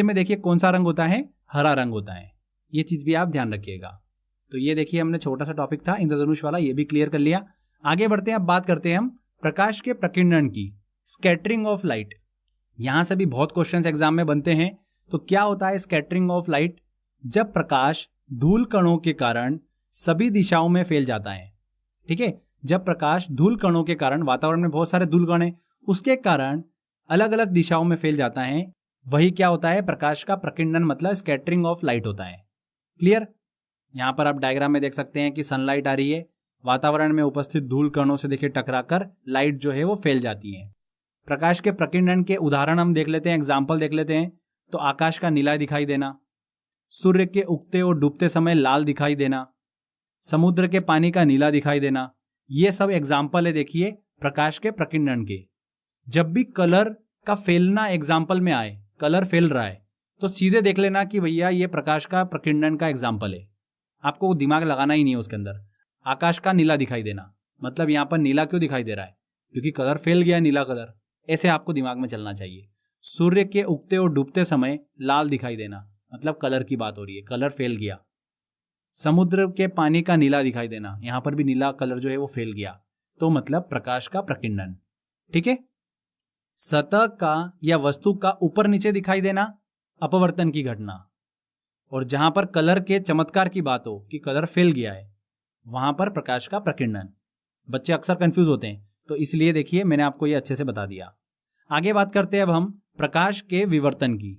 में देखिए कौन सा रंग होता है, हरा रंग होता है। ये चीज भी आप ध्यान रखिएगा। तो ये देखिए हमने छोटा सा टॉपिक था इंद्रधनुष वाला, ये भी क्लियर कर लिया। आगे बढ़ते हैं, अब बात करते हैं हम प्रकाश के प्रकीर्णन की, स्कैटरिंग ऑफ लाइट। यहां से भी बहुत क्वेश्चंस एग्जाम में बनते हैं। तो क्या होता है स्कैटरिंग ऑफ लाइट? जब प्रकाश धूल कणों के कारण सभी दिशाओं में फैल जाता है। ठीक है, जब प्रकाश धूल कणों के कारण, वातावरण में बहुत सारे धूल कण हैं, उसके कारण अलग अलग दिशाओं में फैल जाता है, वही क्या होता है, प्रकाश का प्रकीर्णन, मतलब स्कैटरिंग ऑफ लाइट होता है। क्लियर? यहां पर आप डायग्राम में देख सकते हैं कि सनलाइट आ रही है, वातावरण में उपस्थित धूल कणों से देखिए टकराकर लाइट जो है वो फैल जाती है। प्रकाश के प्रकीर्णन के उदाहरण हम देख लेते हैं, एग्जाम्पल देख लेते हैं। तो आकाश का नीला दिखाई देना, सूर्य के उगते और डूबते समय लाल दिखाई देना, समुद्र के पानी का नीला दिखाई देना, ये सब एग्जाम्पल है देखिए प्रकाश के प्रकीर्णन के। जब भी कलर का फैलना एग्जाम्पल में आए, कलर फैल रहा है, तो सीधे देख लेना कि भैया ये प्रकाश का प्रकीर्णन का एग्जाम्पल है। आपको दिमाग लगाना ही नहीं है उसके अंदर। आकाश का नीला दिखाई देना, मतलब यहां पर नीला क्यों दिखाई दे रहा है? क्योंकि कलर फैल गया, नीला कलर। ऐसे आपको दिमाग में चलना चाहिए। सूर्य के उगते और डूबते समय लाल दिखाई देना, मतलब कलर की बात हो रही है, कलर फैल गया। समुद्र के पानी का नीला दिखाई देना, यहां पर भी नीला कलर जो है वो फैल गया, तो मतलब प्रकाश का प्रकीर्णन। ठीक है। सतह का या वस्तु का ऊपर नीचे दिखाई देना, अपवर्तन की घटना। और जहां पर कलर के चमत्कार की बात हो कि कलर फैल गया है, वहां पर प्रकाश का प्रकीर्णन। बच्चे अक्सर कंफ्यूज होते हैं, तो इसलिए देखिए मैंने आपको ये अच्छे से बता दिया। आगे बात करते हैं अब हम प्रकाश के विवर्तन की।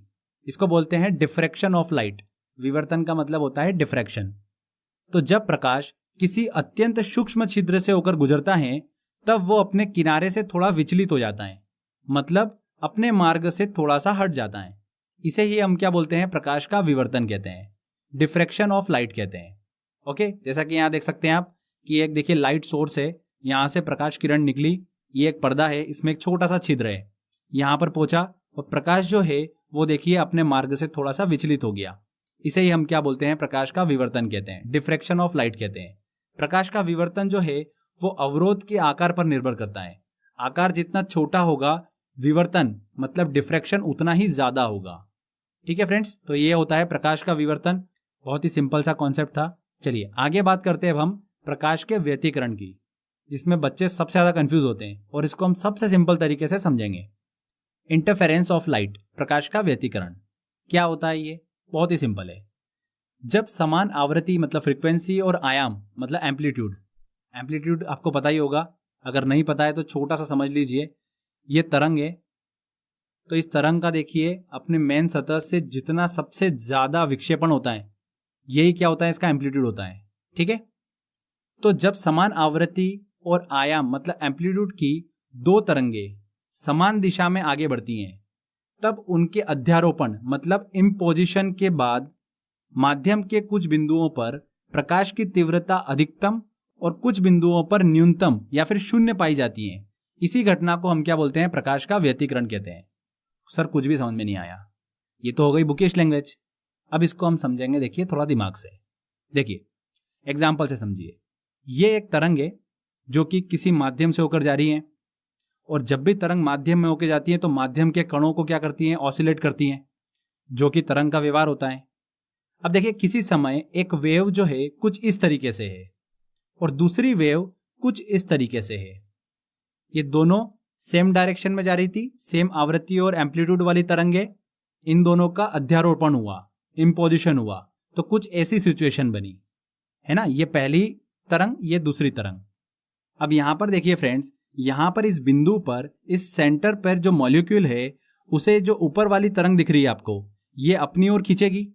इसको बोलते हैं डिफ्रैक्शन ऑफ लाइट। विवर्तन का मतलब होता है डिफ्रैक्शन। तो जब प्रकाश किसी अत्यंत सूक्ष्म छिद्र से होकर गुजरता है, तब वो अपने किनारे से थोड़ा विचलित हो जाता है, मतलब अपने मार्ग से थोड़ा सा हट जाता है। इसे ही हम क्या बोलते हैं, प्रकाश का विवर्तन कहते हैं, डिफ्रैक्शन ऑफ लाइट कहते हैं। ओके, जैसा कि यहां देख सकते हैं आप कि एक देखिए लाइट सोर्स है, यहां से प्रकाश किरण निकली, ये एक पर्दा है, इसमें एक छोटा सा छिद्र है, यहां पर पहुंचा और प्रकाश जो है वो देखिए अपने मार्ग से थोड़ा सा विचलित हो गया। इसे ही हम क्या बोलते हैं, प्रकाश का विवर्तन कहते हैं, डिफ्रैक्शन ऑफ लाइट कहते हैं। प्रकाश का विवर्तन जो है वो अवरोध के आकार पर निर्भर करता है। आकार जितना छोटा होगा, विवर्तन मतलब डिफ्रैक्शन उतना ही ज्यादा होगा। ठीक है फ्रेंड्स, तो ये होता है प्रकाश का विवर्तन। बहुत ही सिंपल सा कॉन्सेप्ट था। चलिए आगे बात करते हैं अब हम प्रकाश के व्यतिकरण की, जिसमें बच्चे सबसे ज्यादा कंफ्यूज होते हैं और इसको हम सबसे सिंपल तरीके से समझेंगे। इंटरफेरेंस ऑफ लाइट, प्रकाश का व्यतिकरण क्या होता है? ये बहुत ही सिंपल है। जब समान आवृत्ति मतलब फ्रीक्वेंसी और आयाम मतलब एम्पलीट्यूड, एम्पलीट्यूड आपको पता ही होगा, अगर नहीं पता है तो छोटा सा समझ लीजिए। ये तरंग है, तो इस तरंग का देखिए अपने मेन सतह से जितना सबसे ज्यादा विक्षेपण होता है, यही क्या होता है, इसका एम्पलीट्यूड होता है। ठीक है, तो जब समान आवृत्ति और आयाम मतलब एम्पलीट्यूड की दो तरंगे समान दिशा में आगे बढ़ती हैं, तब उनके अध्यारोपण मतलब इम्पोजिशन के बाद माध्यम के कुछ बिंदुओं पर प्रकाश की तीव्रता अधिकतम और कुछ बिंदुओं पर न्यूनतम या फिर शून्य पाई जाती है। इसी घटना को हम क्या बोलते हैं, प्रकाश का व्यतिकरण कहते हैं। सर कुछ भी समझ में नहीं आया, ये तो हो गई बुकिश लैंग्वेज। अब इसको हम समझेंगे, देखिए थोड़ा दिमाग से। देखिए एग्जाम्पल से समझिए। ये एक तरंग है जो कि किसी माध्यम से होकर जा रही है, और जब भी तरंग माध्यम में होकर जाती है तो माध्यम के कणों को क्या करती हैं, ऑसिलेट करती हैं, जो कि तरंग का व्यवहार होता है। अब देखिए किसी समय एक वेव जो है कुछ इस तरीके से है और दूसरी वेव कुछ इस तरीके से है। ये दोनों सेम डायरेक्शन में जा रही थी, सेम आवृत्ति और एम्पलीट्यूड वाली तरंगे, इन दोनों का अध्यारोपण हुआ, इम्पोजिशन हुआ, तो कुछ ऐसी सिचुएशन बनी है ना। ये पहली तरंग, ये दूसरी तरंग। अब यहां पर देखिए फ्रेंड्स, यहां पर इस बिंदु पर इस सेंटर पर जो मॉलिक्यूल है, उसे जो ऊपर वाली तरंग दिख रही है आपको, ये अपनी ओर खींचेगी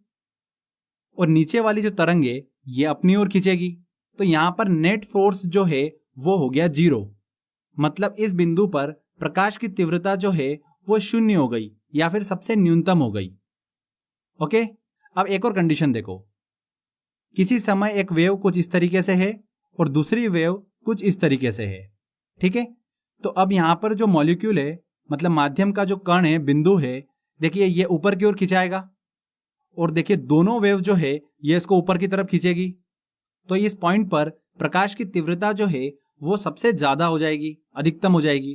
और नीचे वाली जो तरंग है ये अपनी ओर खींचेगी। तो यहां पर नेट फोर्स जो है वो हो गया 0, मतलब इस बिंदु पर प्रकाश की तीव्रता जो है वो 0 हो गई या फिर सबसे न्यूनतम हो गई। ओके, अब एक और कंडीशन देखो। किसी समय एक वेव कुछ इस तरीके से है और दूसरी वेव कुछ इस तरीके से है। ठीक है, तो अब यहां पर जो मॉलिक्यूल है मतलब माध्यम का जो कण है, बिंदु है, देखिए ये ऊपर की ओर खिंचाएगा और देखिए दोनों वेव जो है ये इसको ऊपर की तरफ खींचेगी। तो इस पॉइंट पर प्रकाश की तीव्रता जो है वो सबसे ज्यादा हो जाएगी, अधिकतम हो जाएगी।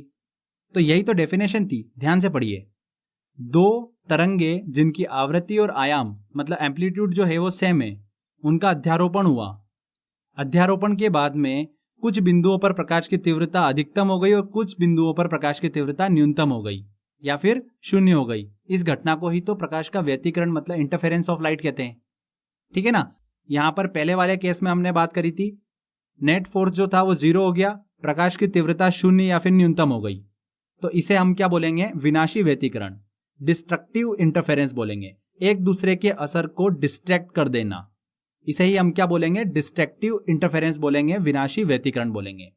तो यही तो डेफिनेशन थी, ध्यान से पढ़िए। दो तरंगे जिनकी आवृत्ति और आयाम मतलब एम्पलीट्यूड जो है वो सेम है, उनका अध्यारोपण हुआ। अध्यारोपण के बाद में कुछ बिंदुओं पर प्रकाश की तीव्रता अधिकतम हो गई और कुछ बिंदुओं पर प्रकाश की तीव्रता न्यूनतम हो गई या फिर शून्य हो गई। इस घटना को ही तो प्रकाश का व्यतिकरण मतलब इंटरफेरेंस ऑफ लाइट कहते हैं। ठीक है ना। यहां पर पहले वाले केस में हमने बात करी थी, नेट फोर्स जो था वो 0 हो गया, प्रकाश की तीव्रता शून्य या फिर न्यूनतम हो गई, तो इसे हम क्या बोलेंगे? विनाशी व्यतिकरण, डिस्ट्रक्टिव इंटरफेरेंस बोलेंगे। एक दूसरे के असर को डिस्ट्रैक्ट कर देना, इसे ही हम क्या बोलेंगे? डिस्ट्रक्टिव इंटरफेरेंस बोलेंगे, विनाशी व्यतिकरण बोलेंगे।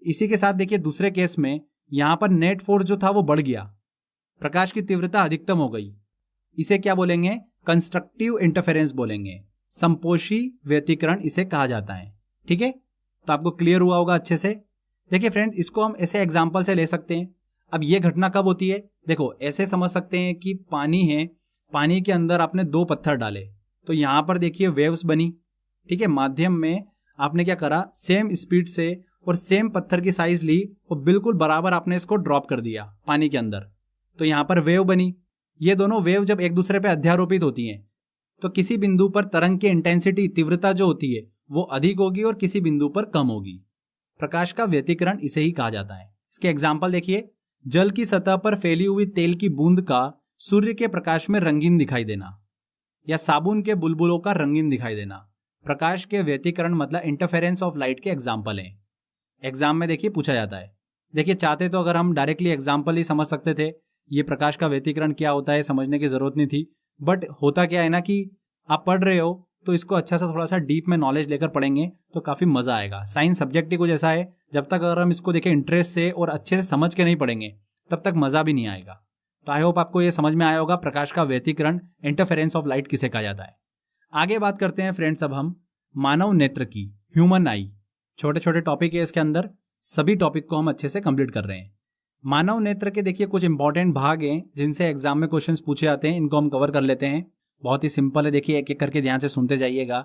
इसी के साथ देखिए दूसरे केस में यहां पर नेट फोर्स जो था वो बढ़ गया, प्रकाश की तीव्रता अधिकतम हो गई, इसे क्या बोलेंगे? कंस्ट्रक्टिव इंटरफेरेंस बोलेंगे, संपोषी व्यतिकरण इसे कहा जाता है। ठीक है, तो आपको क्लियर हुआ होगा अच्छे से। देखिए फ्रेंड, इसको हम ऐसे एग्जांपल से ले सकते हैं। अब ये घटना कब होती है? देखो ऐसे समझ सकते हैं कि पानी है, पानी के अंदर आपने 2 पत्थर डाले, तो यहां पर देखिए वेव्स बनी। ठीक है, माध्यम में आपने क्या करा? सेम स्पीड से और सेम पत्थर की साइज ली और बिल्कुल बराबर आपने इसको ड्रॉप कर दिया पानी के अंदर, तो यहां पर वेव बनी। ये दोनों वेव जब एक दूसरे पर अध्यारोपित होती हैं तो किसी बिंदु पर तरंग की इंटेंसिटी, तीव्रता जो होती है वो अधिक होगी और किसी बिंदु पर कम होगी। प्रकाश का व्यतिकरण इसे ही कहा जाता है। इसके एग्जाम्पल देखिए, जल की सतह पर फैली हुई तेल की बूंद का सूर्य के प्रकाश में रंगीन दिखाई देना, या साबुन के बुलबुलों का रंगीन दिखाई देना, प्रकाश के व्यतिकरण मतलब इंटरफेरेंस ऑफ लाइट के एग्जाम्पल हैं। एग्जाम में देखिए पूछा जाता है। देखिए चाहते तो अगर हम डायरेक्टली एग्जाम्पल ही समझ सकते थे, ये प्रकाश का व्यतिकरण क्या होता है समझने की जरूरत नहीं थी, बट होता क्या है ना कि आप पढ़ रहे हो तो इसको अच्छा सा थोड़ा सा डीप में नॉलेज लेकर पढ़ेंगे तो काफी मजा आएगा। साइंस सब्जेक्ट ही कुछ ऐसा है, जब तक अगर हम इसको देखें इंटरेस्ट से और अच्छे से समझ के नहीं पढ़ेंगे तब तक मजा भी नहीं आएगा। तो आई होप आपको ये समझ में आया होगा प्रकाश का व्यतिकरण, इंटरफेरेंस ऑफ लाइट किसे कहा जाता है। आगे बात करते हैं फ्रेंड्स अब हम मानव नेत्र की, ह्यूमन आई। छोटे छोटे टॉपिक है इसके अंदर, सभी टॉपिक को हम अच्छे से कंप्लीट कर रहे हैं। मानव नेत्र के देखिए कुछ इंपॉर्टेंट भाग हैं जिनसे एग्जाम में क्वेश्चंस पूछे जाते हैं, इनको हम कवर कर लेते हैं। बहुत ही सिंपल है, देखिए एक एक करके ध्यान से सुनते जाइएगा।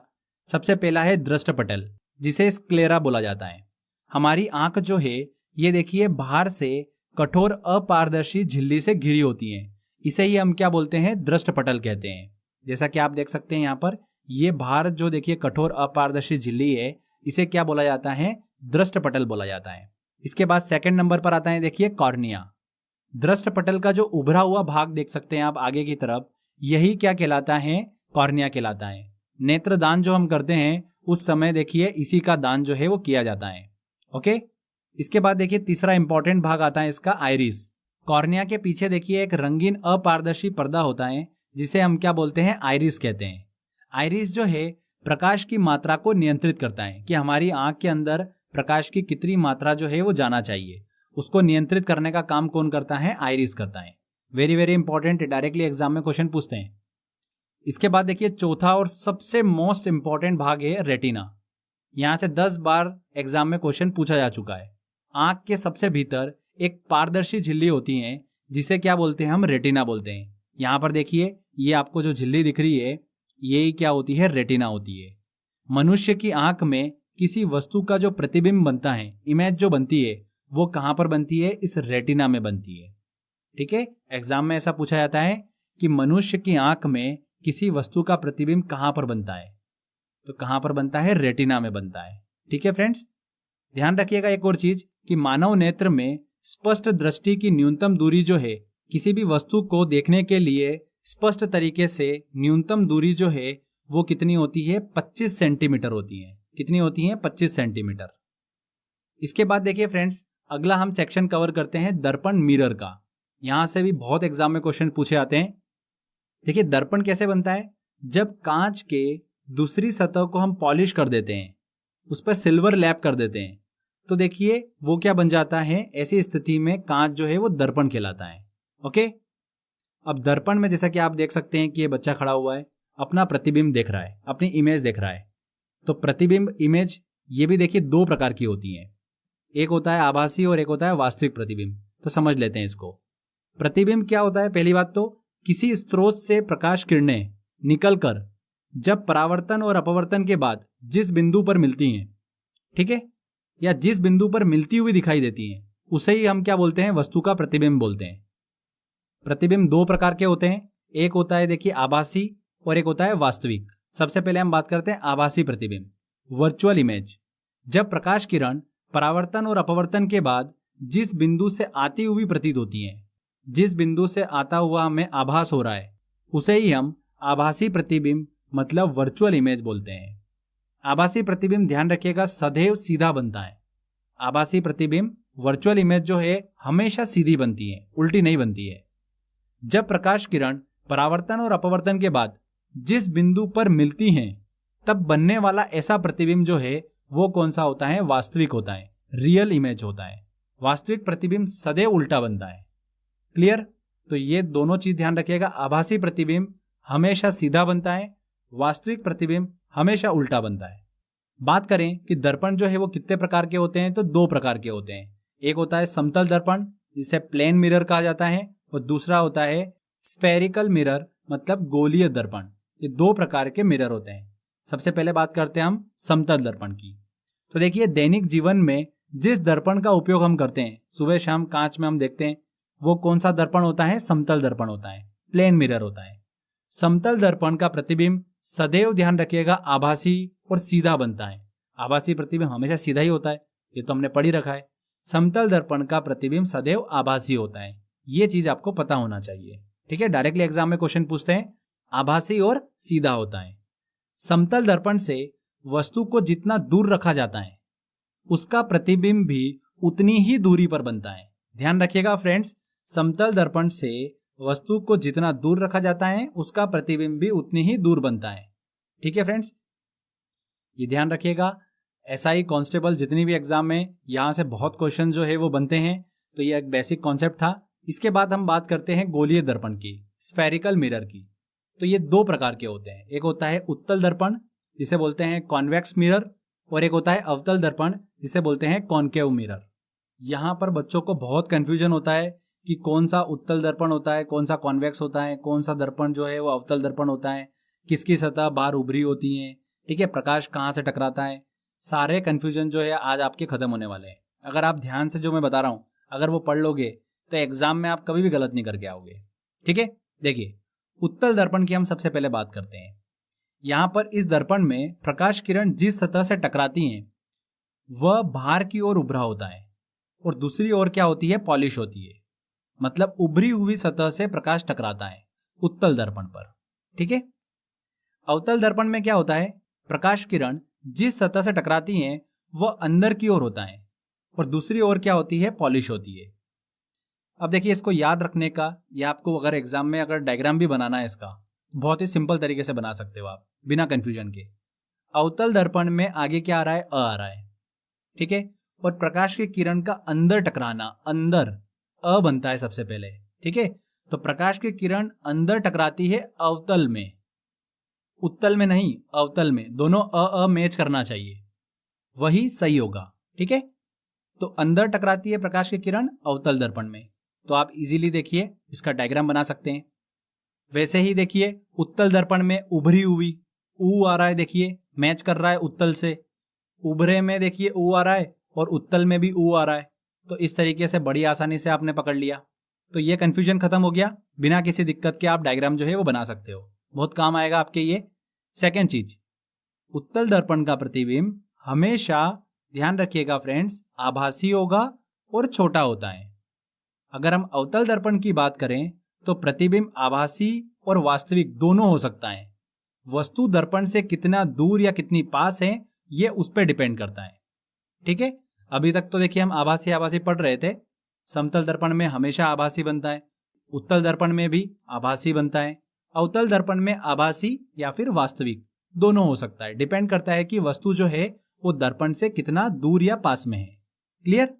सबसे पहला है दृष्टपटल, जिसे स्क्लेरा बोला जाता है। हमारी आंख जो है ये देखिए बाहर से कठोर अपारदर्शी झिल्ली से घिरी होती है, इसे ही हम क्या बोलते हैं? दृष्टपटल कहते हैं। जैसा कि आप देख सकते हैं यहाँ पर, ये बाहर जो देखिए कठोर अपारदर्शी झिल्ली है, इसे क्या बोला जाता है? दृष्टपटल बोला जाता है। इसके बाद सेकंड नंबर पर आता है देखिए कॉर्निया। दृष्टपटल का जो उभरा हुआ भाग देख सकते हैं आप आगे की तरफ, यही क्या कहलाता है? कॉर्निया कहलाता है। नेत्रदान जो हम करते हैं उस समय देखिए इसी का दान जो है वो किया जाता है। ओके, इसके बाद देखिए तीसरा इंपॉर्टेंट भाग आता है इसका आइरिस। कॉर्निया के पीछे देखिए एक रंगीन अपारदर्शी पर्दा होता है जिसे हम क्या बोलते हैं? आइरिस कहते हैं। आइरिस जो है प्रकाश की मात्रा को नियंत्रित करता है कि हमारी आंख के अंदर प्रकाश की कितनी मात्रा जो है वो जाना चाहिए, उसको नियंत्रित करने का काम कौन करता है? आइरिस करता है। Very very important, directly exam में क्वेश्चन पूछते हैं। इसके बाद देखिए चौथा और सबसे मोस्ट इंपॉर्टेंट भाग है रेटिना। यहां से 10 बार एग्जाम में क्वेश्चन पूछा जा चुका है। आंख के सबसे भीतर एक पारदर्शी झिल्ली होती है जिसे क्या बोलते हैं? हम रेटिना बोलते हैं। यहां पर देखिए ये आपको जो झिल्ली दिख रही है ये क्या होती है? रेटिना होती है। मनुष्य की आंख में किसी वस्तु का जो प्रतिबिंब बनता है, इमेज जो बनती है, वो कहां पर बनती है? इस रेटिना में बनती है। ठीक है, एग्जाम में ऐसा पूछा जाता है कि मनुष्य की आंख में किसी वस्तु का प्रतिबिंब कहां पर बनता है, तो कहां पर बनता है? रेटिना में बनता है। ठीक है फ्रेंड्स, ध्यान रखिएगा एक और चीज कि मानव नेत्र में स्पष्ट दृष्टि की न्यूनतम दूरी जो है, किसी भी वस्तु को देखने के लिए स्पष्ट तरीके से न्यूनतम दूरी जो है वो कितनी होती है? 25 सेंटीमीटर होती है। कितनी होती है? 25 सेंटीमीटर। इसके बाद देखिए फ्रेंड्स, अगला हम सेक्शन कवर करते हैं दर्पण, मिरर का। यहां से भी बहुत एग्जाम में क्वेश्चन पूछे आते हैं। देखिए दर्पण कैसे बनता है? जब कांच के दूसरी सतह को हम पॉलिश कर देते हैं, उस पर सिल्वर लैप कर देते हैं, तो देखिए वो क्या बन जाता है? ऐसी स्थिति में कांच जो है वो दर्पण कहलाता है। ओके, अब दर्पण में जैसा कि आप देख सकते हैं कि ये बच्चा खड़ा हुआ है, अपना प्रतिबिंब देख रहा है, अपनी इमेज देख रहा है। तो प्रतिबिंब, इमेज, ये भी देखिए 2 प्रकार की होती हैं। एक होता है आभासी और एक होता है वास्तविक प्रतिबिंब। तो समझ लेते हैं इसको। प्रतिबिंब क्या होता है? पहली बात तो किसी स्रोत से प्रकाश किरणें निकलकर जब परावर्तन और अपवर्तन के बाद जिस बिंदु पर मिलती हैं, ठीक है, या जिस बिंदु पर मिलती हुई दिखाई देती हैं, उसे ही हम क्या बोलते हैं? वस्तु का प्रतिबिंब बोलते हैं। प्रतिबिंब दो प्रकार के होते हैं, एक होता है देखिए आभासी और एक होता है वास्तविक। सबसे पहले हम बात करते हैं आभासी प्रतिबिंब, वर्चुअल इमेज। जब प्रकाश किरण परावर्तन और अपवर्तन के बाद जिस बिंदु से आती हुई प्रतीत होती है, जिस बिंदु से आता हुआ हमें आभास हो रहा है, उसे ही हम आभासी प्रतिबिंब मतलब वर्चुअल इमेज बोलते हैं। आभासी प्रतिबिंब ध्यान रखिएगा सदैव सीधा बनता है। आभासी प्रतिबिंब वर्चुअल इमेज जो है हमेशा सीधी बनती है, उल्टी नहीं बनती है। जब प्रकाश किरण परावर्तन और अपवर्तन के बाद जिस बिंदु पर मिलती हैं, तब बनने वाला ऐसा प्रतिबिंब जो है वो कौन सा होता है? वास्तविक होता है, रियल इमेज होता है। वास्तविक प्रतिबिंब सदैव उल्टा बनता है। क्लियर? तो ये दोनों चीज ध्यान रखिएगा, आभासी प्रतिबिंब हमेशा सीधा बनता है, वास्तविक प्रतिबिंब हमेशा उल्टा बनता है। बात करें कि दर्पण जो है वो कितने प्रकार के होते हैं, तो दो प्रकार के होते हैं। एक होता है समतल दर्पण जिसे प्लेन मिरर कहा जाता है, और दूसरा होता है स्फेरिकल मिरर मतलब गोलीय दर्पण। ये दो प्रकार के मिरर होते हैं। सबसे पहले बात करते हैं हम समतल दर्पण की। तो देखिए दैनिक जीवन में जिस दर्पण का उपयोग हम करते हैं, सुबह शाम कांच में हम देखते हैं, वो कौन सा दर्पण होता है? समतल दर्पण होता है, प्लेन मिरर होता है। समतल दर्पण का प्रतिबिंब सदैव ध्यान रखिएगा आभासी और सीधा बनता है। आभासी प्रतिबिंब हमेशा सीधा ही होता है, ये तो हमने पढ़ ही रखा है। समतल दर्पण का प्रतिबिंब सदैव आभासी होता है, ये चीज आपको पता होना चाहिए। ठीक है, डायरेक्टली एग्जाम में क्वेश्चन पूछते हैं, आभासी और सीधा होता है। समतल दर्पण से वस्तु को जितना दूर रखा जाता है, उसका प्रतिबिंब भी उतनी ही दूरी पर बनता है। ध्यान रखिएगा फ्रेंड्स, समतल दर्पण से वस्तु को जितना दूर रखा जाता है, उसका प्रतिबिंब भी उतनी ही दूर बनता है। ठीक है फ्रेंड्स, ये ध्यान रखिएगा। एसआई कांस्टेबल जितनी भी एग्जाम में यहां से बहुत क्वेश्चन जो है वो बनते हैं, तो ये एक बेसिक कॉन्सेप्ट था। इसके बाद हम बात करते हैं गोलीय दर्पण की, स्फेरिकल मिरर की। तो ये दो प्रकार के होते हैं, एक होता है उत्तल दर्पण जिसे बोलते हैं कॉन्वेक्स मिरर, और एक होता है अवतल दर्पण जिसे बोलते हैं कॉनकेव मिरर। यहाँ पर बच्चों को बहुत कंफ्यूजन होता है कि कौन सा उत्तल दर्पण होता है, कौन सा कॉन्वेक्स होता है, कौन सा दर्पण जो है वो अवतल दर्पण होता है, किसकी सतह बाहर उभरी होती है, ठीक है, प्रकाश कहाँ से टकराता है। सारे कंफ्यूजन जो है आज आपके खत्म होने वाले हैं। अगर आप ध्यान से जो मैं बता रहा हूँ अगर वो पढ़ लोगे तो एग्जाम में आप कभी भी गलत नहीं करके आओगे। ठीक है, देखिए उत्तल दर्पण की हम सबसे पहले बात करते हैं। यहां पर इस दर्पण में प्रकाश किरण जिस सतह से टकराती हैं वह बाहर की ओर उभरा होता है, और दूसरी ओर क्या होती है? पॉलिश होती है। मतलब उभरी हुई सतह से प्रकाश टकराता है उत्तल दर्पण पर। ठीक है, अवतल दर्पण में क्या होता है? प्रकाश किरण जिस सतह से टकराती हैं वह अंदर की ओर होता है, और दूसरी ओर क्या होती है? पॉलिश होती है। अब देखिए इसको याद रखने का, या आपको अगर एग्जाम में अगर डायग्राम भी बनाना है इसका, बहुत ही सिंपल तरीके से बना सकते हो आप बिना कंफ्यूजन के। अवतल दर्पण में आगे क्या आ रहा है? अ आ रहा है। ठीक है, और प्रकाश की किरण का अंदर टकराना, अंदर अ बनता है सबसे पहले। ठीक है, तो प्रकाश की किरण अंदर टकराती है अवतल में, उत्तल में नहीं, अवतल में। दोनों अ मैच करना चाहिए, वही सही होगा। ठीक है, तो अंदर टकराती है प्रकाश की किरण अवतल दर्पण में। तो आप इजीली देखिए इसका डायग्राम बना सकते हैं। वैसे ही देखिए उत्तल दर्पण में उभरी हुई ऊ आ रहा है, देखिए मैच कर रहा है उत्तल से। उभरे में देखिए ऊ आ रहा है और उत्तल में भी ऊ आ रहा है। तो इस तरीके से बड़ी आसानी से आपने पकड़ लिया। तो ये कंफ्यूजन खत्म हो गया। बिना किसी दिक्कत के आप डायग्राम जो है वो बना सकते हो, बहुत काम आएगा आपके ये। सेकेंड चीज, उत्तल दर्पण का प्रतिबिंब हमेशा ध्यान रखिएगा फ्रेंड्स आभासी होगा और छोटा होता है। अगर हम अवतल दर्पण की बात करें तो प्रतिबिंब आभासी और वास्तविक दोनों हो सकता है। वस्तु दर्पण से कितना दूर या कितनी पास है ये उस पर डिपेंड करता है। ठीक है, अभी तक तो देखिए हम आभासी आभासी पढ़ रहे थे। समतल दर्पण में हमेशा आभासी बनता है, उत्तल दर्पण में भी आभासी बनता है, अवतल दर्पण में आभासी या फिर वास्तविक दोनों हो सकता है। डिपेंड करता है कि वस्तु जो है वो दर्पण से कितना दूर या पास में है। क्लियर?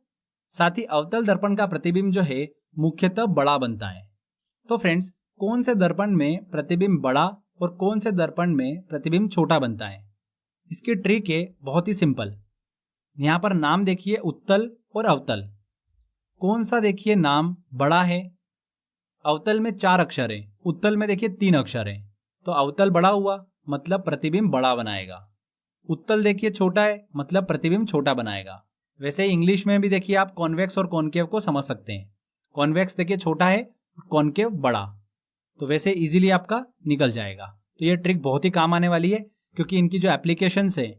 साथ ही अवतल दर्पण का प्रतिबिंब जो है मुख्यतः बड़ा बनता है। तो फ्रेंड्स, कौन से दर्पण में प्रतिबिंब बड़ा और कौन से दर्पण में प्रतिबिंब छोटा बनता है, इसकी ट्रिक है बहुत ही सिंपल। यहां पर नाम देखिए उत्तल और अवतल। कौन सा देखिए नाम बड़ा है? अवतल में 4 अक्षर है, उत्तल में देखिए 3 अक्षर है। तो अवतल बड़ा हुआ मतलब प्रतिबिंब बड़ा बनाएगा। उत्तल देखिए छोटा है मतलब प्रतिबिंब छोटा बनाएगा। वैसे ही इंग्लिश में भी देखिए आप कॉन्वेक्स और कॉनकेव को समझ सकते हैं। कॉन्वेक्स देखिए छोटा है कॉनकेव बड़ा, तो वैसे इजीली आपका निकल जाएगा। तो ये ट्रिक बहुत ही काम आने वाली है, क्योंकि इनकी जो एप्लीकेशंस है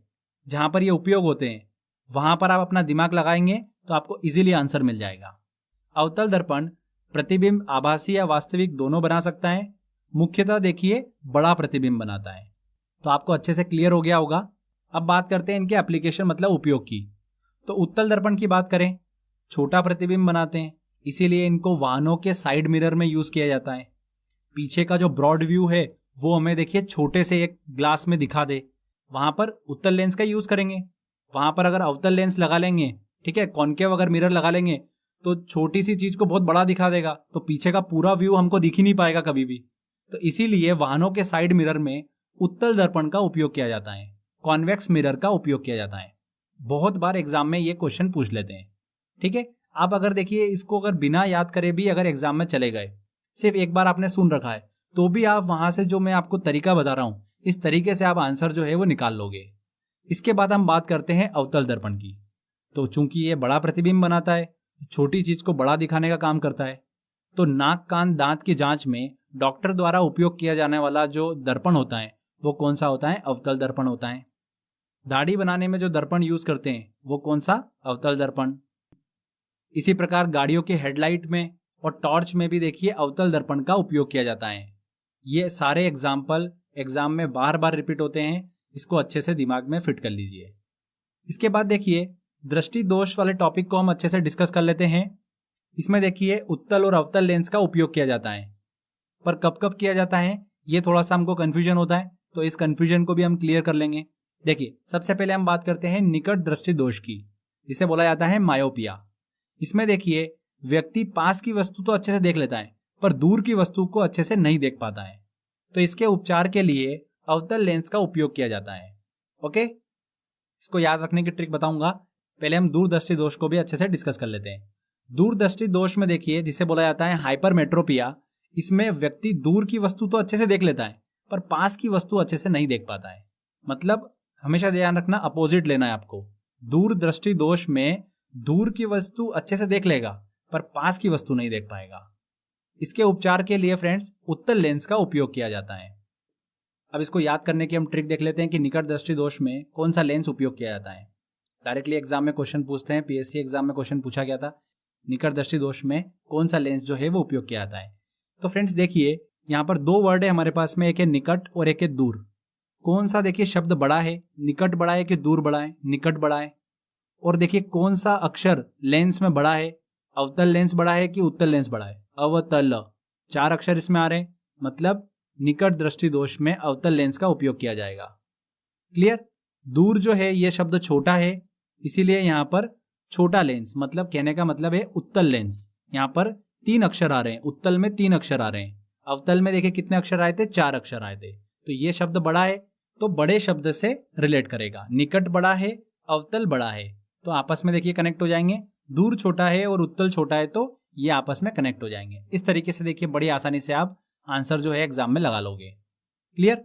जहां पर ये उपयोग होते हैं वहां पर आप अपना दिमाग लगाएंगे तो आपको इजीली आंसर मिल जाएगा। अवतल दर्पण प्रतिबिंब आभासी या वास्तविक दोनों बना सकता है। मुख्यतः देखिए बड़ा प्रतिबिंब बनाता है। तो आपको अच्छे से क्लियर हो गया होगा। अब बात करते हैं इनके एप्लीकेशन मतलब उपयोग की। तो उत्तल दर्पण की बात करें, छोटा प्रतिबिंब बनाते हैं, इसीलिए इनको वाहनों के साइड मिरर में यूज किया जाता है। पीछे का जो ब्रॉड व्यू है वो हमें देखिए छोटे से एक ग्लास में दिखा दे, वहां पर उत्तल लेंस का यूज करेंगे। वहां पर अगर अवतल लेंस लगा लेंगे, ठीक है, कॉनकेव अगर मिरर लगा लेंगे तो छोटी सी चीज को बहुत बड़ा दिखा देगा, तो पीछे का पूरा व्यू हमको दिख ही नहीं पाएगा कभी भी। तो इसीलिए वाहनों के साइड मिरर में उत्तल दर्पण का उपयोग किया जाता है, कॉन्वेक्स मिरर का उपयोग किया जाता है। बहुत बार एग्जाम में ये क्वेश्चन पूछ लेते हैं, ठीक है। आप अगर देखिए इसको अगर बिना याद करे भी अगर एग्जाम में चले गए, सिर्फ एक बार आपने सुन रखा है, तो भी आप वहां से जो मैं आपको तरीका बता रहा हूं इस तरीके से आप आंसर जो है वो निकाल लोगे। इसके बाद हम बात करते हैं अवतल दर्पण की। तो चूंकि ये बड़ा प्रतिबिंब बनाता है, छोटी चीज को बड़ा दिखाने का काम करता है, तो नाक कान दांत की जांच में डॉक्टर द्वारा उपयोग किया जाने वाला जो दर्पण होता है वो कौन सा होता है? अवतल दर्पण होता है। दाढ़ी बनाने में जो दर्पण यूज करते हैं वो कौन सा? अवतल दर्पण। इसी प्रकार गाड़ियों के हेडलाइट में और टॉर्च में भी देखिए अवतल दर्पण का उपयोग किया जाता है। ये सारे एग्जाम्पल एग्जाम में बार बार रिपीट होते हैं, इसको अच्छे से दिमाग में फिट कर लीजिए। इसके बाद देखिए दृष्टि दोष वाले टॉपिक को हम अच्छे से डिस्कस कर लेते हैं। इसमें देखिए उत्तल और अवतल लेंस का उपयोग किया जाता है, पर कब कब किया जाता है ये थोड़ा सा हमको कंफ्यूजन होता है, तो इस कंफ्यूजन को भी हम क्लियर कर लेंगे। देखिए सबसे पहले हम बात करते हैं निकट दृष्टि दोष की, जिसे बोला जाता है मायोपिया। इसमें देखिए व्यक्ति पास की वस्तु तो अच्छे से देख लेता है पर दूर की वस्तु को अच्छे से नहीं देख पाता है, तो इसके उपचार के लिए अवतल लेंस का उपयोग किया जाता है। ओके, इसको याद रखने की ट्रिक बताऊंगा। पहले हम दूरदृष्टि दोष को भी अच्छे से डिस्कस कर लेते हैं। दूरदृष्टि दोष में देखिए जिसे बोला जाता है हाइपरमेट्रोपिया, इसमें व्यक्ति दूर की वस्तु तो अच्छे से देख लेता है पर पास की वस्तु अच्छे से नहीं देख पाता है। मतलब हमेशा ध्यान रखना, अपोजिट लेना है आपको। दूरदृष्टि दोष में दूर की वस्तु अच्छे से देख लेगा पर पास की वस्तु नहीं देख पाएगा। इसके उपचार के लिए फ्रेंड्स उत्तल लेंस का उपयोग किया जाता है। अब इसको याद करने की हम ट्रिक देख लेते हैं कि निकट दृष्टि दोष में कौन सा लेंस उपयोग किया जाता है। डायरेक्टली एग्जाम में क्वेश्चन पूछते हैं, पीएससी एग्जाम में क्वेश्चन पूछा गया था, निकट दृष्टि दोष में कौन सा लेंस जो है वो उपयोग किया जाता है। तो फ्रेंड्स देखिए यहाँ पर दो वर्ड है हमारे पास में, एक है निकट और एक है दूर। कौन सा देखिए शब्द बड़ा है? निकट बड़ा है कि दूर बड़ा है? निकट बड़ा है। और देखिए कौन सा अक्षर लेंस में बड़ा है? अवतल लेंस बड़ा है कि उत्तल लेंस बड़ा है? अवतल। 4 अक्षर इसमें आ रहे हैं, मतलब निकट दृष्टि दोष में अवतल लेंस का उपयोग किया जाएगा। क्लियर? दूर जो है ये शब्द छोटा है, इसीलिए यहाँ पर छोटा लेंस, मतलब कहने का मतलब है उत्तल लेंस। यहाँ पर 3 अक्षर आ रहे हैं, उत्तल में 3 अक्षर आ रहे हैं। अवतल में देखिए कितने अक्षर आए थे? 4 अक्षर आए थे। तो ये शब्द बड़ा है तो बड़े शब्द से रिलेट करेगा। निकट बड़ा है, अवतल बड़ा है, तो आपस में देखिए कनेक्ट हो जाएंगे। दूर छोटा है और उत्तल छोटा है तो ये आपस में कनेक्ट हो जाएंगे। इस तरीके से देखिए बड़ी आसानी से आप आंसर जो है एग्जाम में लगा लोगे। क्लियर?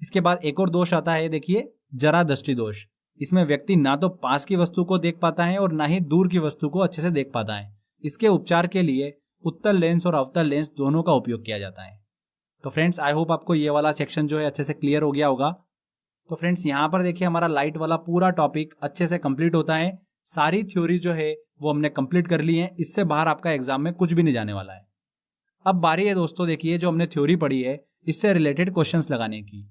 इसके बाद एक और दोष आता है, देखिए जरा दृष्टि दोष। इसमें व्यक्ति ना तो पास की वस्तु को देख पाता है और ना ही दूर की वस्तु को अच्छे से देख पाता है। इसके उपचार के लिए उत्तल लेंस और अवतल लेंस दोनों का उपयोग किया जाता है। तो फ्रेंड्स आई होप आपको ये वाला सेक्शन जो है अच्छे से क्लियर हो गया होगा। तो फ्रेंड्स यहाँ पर देखिए हमारा लाइट वाला पूरा टॉपिक अच्छे से कंप्लीट होता है। सारी थ्योरी जो है वो हमने कंप्लीट कर ली है, इससे बाहर आपका एग्जाम में कुछ भी नहीं जाने वाला है। अब बारी है दोस्तों देखिए जो हमने थ्योरी पढ़ी है इससे रिलेटेड क्वेश्चंस लगाने की।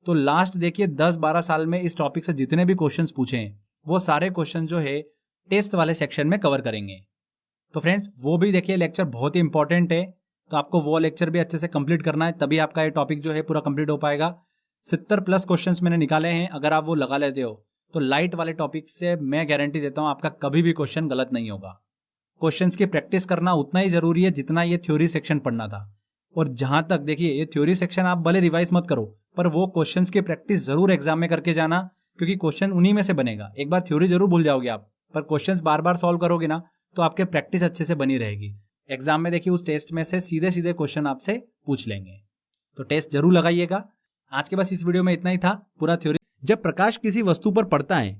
तो लास्ट देखिए 10-12 साल में इस टॉपिक से जितने भी क्वेश्चंस पूछे हैं वो सारे क्वेश्चन जो है टेस्ट वाले सेक्शन में कवर करेंगे। तो फ्रेंड्स वो भी देखिए लेक्चर बहुत ही इंपॉर्टेंट है, तो आपको वो लेक्चर भी अच्छे से कंप्लीट करना है, तभी आपका ये टॉपिक जो है पूरा कंप्लीट हो पाएगा। 70+ क्वेश्चंस मैंने निकाले हैं, अगर आप वो लगा लेते हो तो लाइट वाले टॉपिक से मैं गारंटी देता हूं आपका कभी भी क्वेश्चन गलत नहीं होगा। क्वेश्चंस की प्रैक्टिस करना उतना ही जरूरी है जितना ये थ्योरी सेक्शन पढ़ना था। और जहां तक देखिए ये थ्योरी सेक्शन आप भले रिवाइज मत करो पर वो क्वेश्चंस की प्रैक्टिस जरूर एग्जाम में करके जाना, क्योंकि क्वेश्चन उन्हीं में से बनेगा। एक बार थ्योरी जरूर भूल जाओगे आप, पर क्वेश्चंस बार बार सॉल्व करोगे ना तो आपके प्रैक्टिस अच्छे से बनी रहेगी। एग्जाम में देखिए उस टेस्ट में से सीधे सीधे क्वेश्चन आपसे पूछ लेंगे, तो टेस्ट जरूर लगाइएगा। आज के बस इस वीडियो में इतना ही था, पूरा थ्योरी। जब प्रकाश किसी वस्तु पर पड़ता है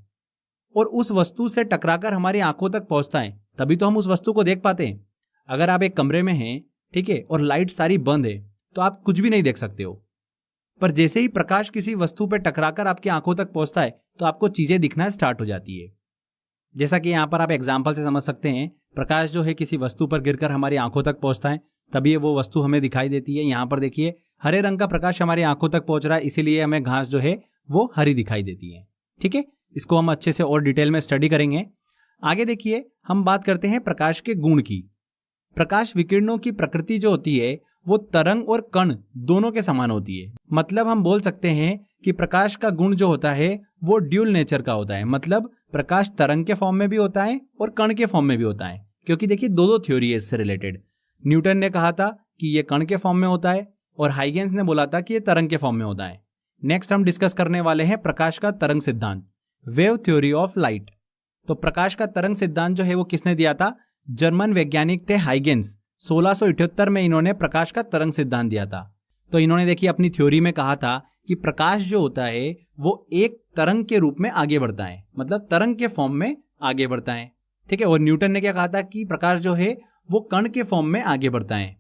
और उस वस्तु से टकराकर हमारी आंखों तक पहुंचता है तभी तो हम उस वस्तु को देख पाते हैं। अगर आप एक कमरे में हैं, ठीक है, और लाइट सारी बंद है तो आप कुछ भी नहीं देख सकते हो। पर जैसे ही प्रकाश किसी वस्तु पर टकराकर आपकी आंखों तक पहुंचता है तो आपको चीजें दिखना स्टार्ट हो जाती है। जैसा कि यहाँ पर आप एग्जाम्पल से समझ सकते हैं, प्रकाश जो है किसी वस्तु पर गिरकर हमारी आंखों तक पहुंचता है, तभी वो वस्तु हमें दिखाई देती है। यहाँ पर देखिए हरे रंग का प्रकाश हमारी आंखों तक पहुंच रहा है, इसीलिए हमें घास जो है वो हरी दिखाई देती है। ठीक है, इसको हम अच्छे से और डिटेल में स्टडी करेंगे। आगे देखिए हम बात करते हैं प्रकाश के गुण की। प्रकाश विकिरणों की प्रकृति जो होती है वो तरंग और कण दोनों के समान होती है। मतलब हम बोल सकते हैं कि प्रकाश का गुण जो होता है वो ड्यूल नेचर का होता है। मतलब प्रकाश तरंग के फॉर्म में भी होता है और कण के फॉर्म में भी होता है, क्योंकि देखिए दो थ्योरी है इससे रिलेटेड। न्यूटन ने कहा था कि ये कण के फॉर्म में होता है और हाइगेंस ने बोला था कि ये तरंग के फॉर्म में होता है। नेक्स्ट हम डिस्कस करने वाले हैं प्रकाश का तरंग सिद्धांत, वेव थ्योरी ऑफ लाइट। तो प्रकाश का तरंग सिद्धांत जो है वो किसने दिया था? जर्मन वैज्ञानिक थे हाइगेंस। 1678 में इन्होंने प्रकाश का तरंग सिद्धांत दिया था। तो इन्होंने देखिए अपनी थ्योरी में कहा था कि प्रकाश जो होता है वो एक तरंग के रूप में आगे बढ़ता है, मतलब तरंग के फॉर्म में आगे बढ़ता है। ठीक है, और न्यूटन ने क्या कहा था कि प्रकाश जो है वो कण के फॉर्म में आगे बढ़ता है।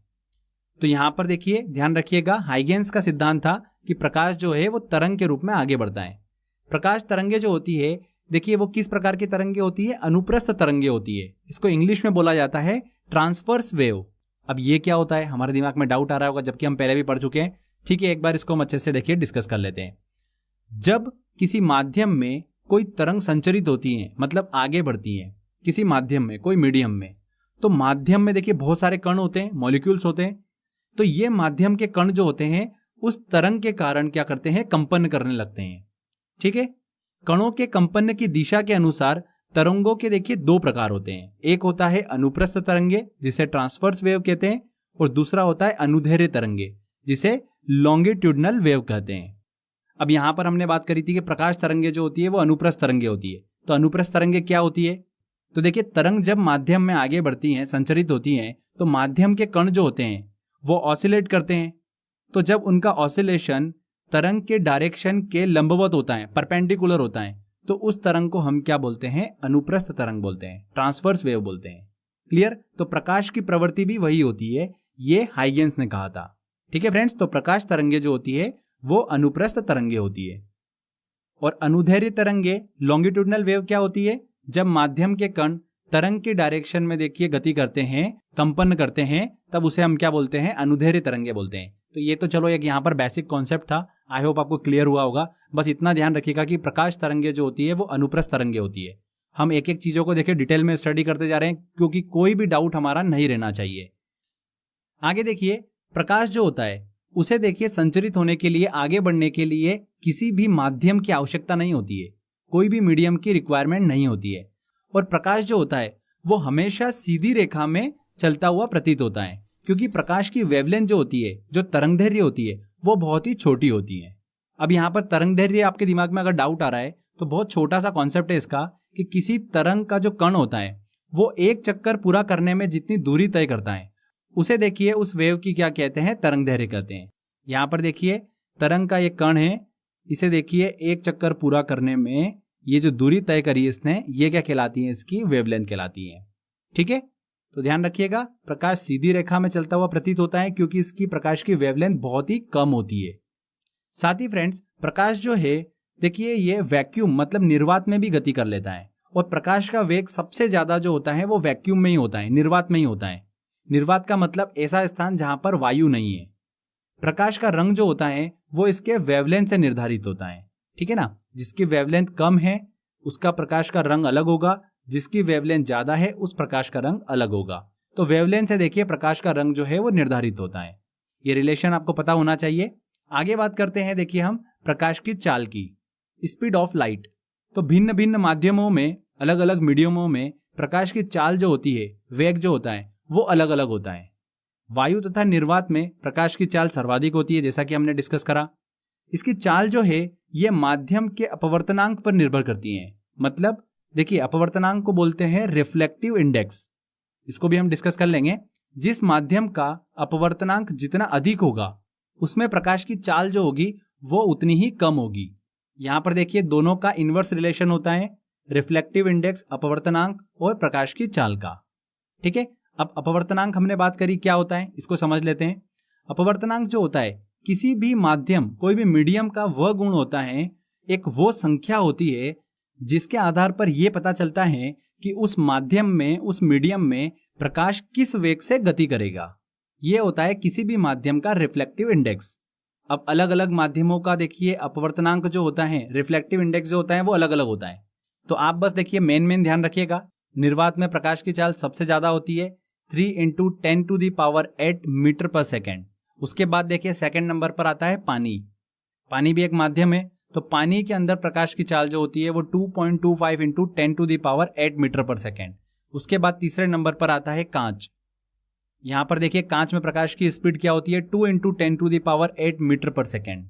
तो यहां पर देखिए ध्यान रखिएगा, हाइगेंस का सिद्धांत था कि प्रकाश जो है वो तरंग के रूप में आगे बढ़ता है। प्रकाश तरंगे जो होती है, देखिए वो किस प्रकार की तरंगे होती है? अनुप्रस्थ तरंगे होती है। इसको इंग्लिश में बोला जाता है ट्रांसवर्स वेव। अब ये क्या होता है? हमारे दिमाग में डाउट आ रहा होगा, जबकि हम पहले भी पढ़ चुके हैं। ठीक है, एक बार इसको हम अच्छे से देखिए डिस्कस कर लेते हैं। जब किसी माध्यम में कोई तरंग संचरित होती है, मतलब आगे बढ़ती है किसी माध्यम में, कोई मीडियम में, तो माध्यम में देखिए बहुत सारे कण होते हैं, मॉलिक्यूल्स होते हैं। तो ये माध्यम के कण जो होते हैं उस तरंग के कारण क्या करते हैं? कंपन करने लगते हैं। ठीक है, कणों के कंपन की दिशा के अनुसार तरंगों के देखिए दो प्रकार होते हैं। एक होता है अनुप्रस्थ तरंगे जिसे ट्रांसवर्स वेव कहते हैं, और दूसरा होता है अनुदैर्ध्य तरंगे जिसे लॉन्गिट्यूडनल वेव कहते हैं। अब यहां पर हमने बात करी थी कि प्रकाश तरंगे जो होती है वो अनुप्रस्थ तरंगे होती है। तो अनुप्रस्थ तरंगे क्या होती है? तो देखिए तरंग जब माध्यम में आगे बढ़ती हैं, संचरित होती हैं, तो माध्यम के कण जो होते हैं वो ऑसिलेट करते हैं। तो जब उनका ऑसिलेशन तरंग के डायरेक्शन के लंबवत होता है, परपेंडिकुलर होता है, तो उस तरंग को हम क्या बोलते हैं? अनुप्रस्थ तरंग बोलते हैं, ट्रांसवर्स वेव बोलते हैं। क्लियर? तो प्रकाश की प्रवृत्ति भी वही होती है, ये हाइगेंस ने कहा था। ठीक है फ्रेंड्स, तो प्रकाश तरंगे जो होती है वो अनुप्रस्थ तरंगे होती है। और अनुदैर्ध्य तरंगे लॉन्गिट्यूडनल वेव क्या होती है? जब माध्यम के कण तरंग की डायरेक्शन में देखिए गति करते हैं, कंपन करते हैं, तब उसे हम क्या बोलते हैं? अनुदैर्ध्य तरंगे बोलते हैं। तो ये तो चलो एक यहाँ पर बेसिक कॉन्सेप्ट था, आई होप आपको क्लियर हुआ होगा। बस इतना ध्यान रखिएगा कि प्रकाश तरंगे जो होती है वो अनुप्रस्थ तरंगे होती है। हम एक एक चीजों को देखिए डिटेल में स्टडी करते जा रहे हैं, क्योंकि कोई भी डाउट हमारा नहीं रहना चाहिए। आगे देखिए प्रकाश जो होता है उसे देखिए संचरित होने के लिए, आगे बढ़ने के लिए किसी भी माध्यम की आवश्यकता नहीं होती है, कोई भी मीडियम की रिक्वायरमेंट नहीं होती है। और प्रकाश जो होता है वो हमेशा सीधी रेखा में चलता हुआ प्रतीत होता है, क्योंकि प्रकाश की वेवलेंथ जो होती है, जो तरंगदैर्घ्य होती है, वो बहुत ही छोटी होती है। अब यहाँ पर तरंगदैर्घ्य आपके दिमाग में अगर डाउट आ रहा है तो बहुत छोटा सा कॉन्सेप्ट है इसका, कि किसी तरंग का जो कण होता है वो एक चक्कर पूरा करने में जितनी दूरी तय करता है उसे देखिए उस वेव की क्या कहते हैं? तरंगदैर्घ्य कहते हैं। यहाँ पर देखिए तरंग का एक कण है, इसे देखिए एक चक्कर पूरा करने में ये जो दूरी तय करी इसने, ये क्या कहलाती है? इसकी वेवलेंथ कहलाती है। ठीक है, तो ध्यान रखिएगा प्रकाश सीधी रेखा में चलता हुआ प्रतीत होता है, क्योंकि इसकी प्रकाश की वेवलेंथ बहुत ही कम होती है। साथ ही फ्रेंड्स प्रकाश जो है देखिए ये वैक्यूम मतलब निर्वात में भी गति कर लेता है, और प्रकाश का वेग सबसे ज्यादा जो होता है वो वैक्यूम में ही होता है, निर्वात में ही होता है। निर्वात का मतलब ऐसा स्थान जहां पर वायु नहीं है। प्रकाश का रंग जो होता है वो इसके वेवलेंथ से निर्धारित होता है। ठीक है ना, जिसकी वेवलेंथ कम है उसका प्रकाश का रंग अलग होगा, जिसकी वेवलेंथ ज्यादा है उस प्रकाश का रंग अलग होगा। तो वेवलेंथ से देखिए प्रकाश का रंग जो है वो निर्धारित होता है। ये रिलेशन आपको पता होना चाहिए। आगे बात करते हैं देखिए हम प्रकाश की चाल की, स्पीड ऑफ लाइट। तो भिन्न भिन्न माध्यमों में, अलग अलग मीडियमों में प्रकाश की चाल जो होती है, वेग जो होता है वो अलग अलग होता है। वायु तथा निर्वात में प्रकाश की चाल सर्वाधिक होती है, जैसा कि हमने डिस्कस करा। इसकी चाल जो है ये माध्यम के अपवर्तनांक पर निर्भर करती है। मतलब देखिए अपवर्तनांक को बोलते हैं रिफ्लेक्टिव इंडेक्स, इसको भी हम डिस्कस कर लेंगे। जिस माध्यम का अपवर्तनांक जितना अधिक होगा उसमें प्रकाश की चाल जो होगी वो उतनी ही कम होगी। यहां पर देखिए दोनों का इनवर्स रिलेशन होता है, रिफ्लेक्टिव इंडेक्स अपवर्तनांक और प्रकाश की चाल का। ठीक है, अब अपवर्तनांक हमने बात करी क्या होता है, इसको समझ लेते हैं। अपवर्तनांक जो होता है किसी भी माध्यम, कोई भी मीडियम का वह गुण होता है, एक वो संख्या होती है जिसके आधार पर यह पता चलता है कि उस माध्यम में, उस मीडियम में प्रकाश किस वेग से गति करेगा। यह होता है किसी भी माध्यम का रिफ्लेक्टिव इंडेक्स। अब अलग अलग माध्यमों का देखिए अपवर्तनांक जो होता है, रिफ्लेक्टिव इंडेक्स जो होता है वो अलग अलग होता है। तो आप बस देखिए मेन ध्यान रखिएगा। निर्वात में प्रकाश की चाल सबसे ज्यादा होती है 3 × 10⁸ मीटर पर सेकेंड। उसके बाद देखिए सेकंड नंबर पर आता है पानी। पानी भी एक माध्यम है, तो पानी के अंदर प्रकाश की चाल जो होती है वो 2.25 × 10⁸ मीटर पर सेकेंड। उसके बाद तीसरे नंबर पर आता है कांच। यहां पर देखिए कांच में प्रकाश की स्पीड क्या होती है 2 × 10⁸ मीटर पर सेकेंड।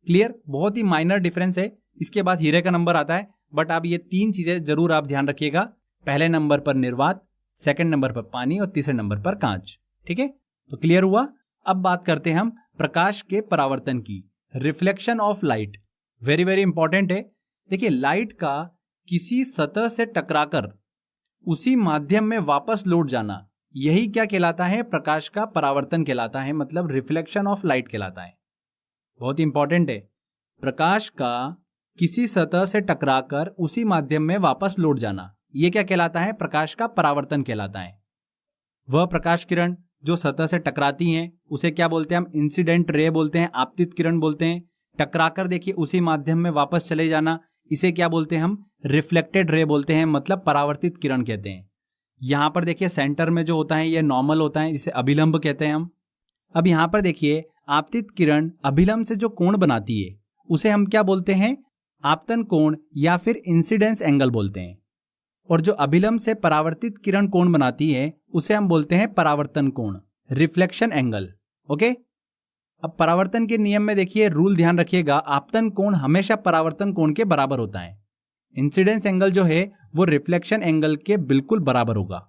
क्लियर, बहुत ही माइनर डिफरेंस है। इसके बाद हीरे का नंबर आता है, बट आप ये तीन चीजें जरूर आप ध्यान रखिएगा। पहले नंबर पर निर्वात, सेकंड नंबर पर पानी और तीसरे नंबर पर कांच। ठीक है, तो क्लियर हुआ। अब बात करते हैं हम प्रकाश के परावर्तन की, reflection of light. Very very important है। देखिए लाइट का किसी सतह से टकराकर उसी माध्यम में वापस लौट जाना, यही क्या कहलाता है, प्रकाश का परावर्तन कहलाता है, मतलब रिफ्लेक्शन ऑफ लाइट कहलाता है। बहुत इंपॉर्टेंट है। प्रकाश का किसी सतह से टकराकर उसी माध्यम में वापस लौट जाना, यह क्या कहलाता है, प्रकाश का परावर्तन कहलाता है। वह प्रकाश किरण जो सतह से टकराती हैं उसे क्या बोलते हैं हम, इंसिडेंट रे बोलते हैं, आपतित किरण बोलते हैं। टकराकर देखिए उसी माध्यम में वापस चले जाना, इसे क्या बोलते हैं हम, रिफ्लेक्टेड रे बोलते हैं, मतलब परावर्तित किरण कहते हैं। यहां पर देखिए सेंटर में जो होता है ये नॉर्मल होता है, जिसे अभिलंब कहते हैं हम। अब यहां पर देखिए आपतित किरण अभिलंब से जो कोण बनाती है उसे हम क्या बोलते हैं, आपतन कोण या फिर इंसिडेंस एंगल बोलते हैं। और जो अभिलंब से परावर्तित किरण कोण बनाती है उसे हम बोलते हैं परावर्तन कोण, रिफ्लेक्शन एंगल। ओके, अब परावर्तन के नियम में देखिए रूल ध्यान रखिएगा, आपतन कोण हमेशा परावर्तन कोण के बराबर होता है। इंसिडेंस एंगल जो है वो रिफ्लेक्शन एंगल के बिल्कुल बराबर होगा।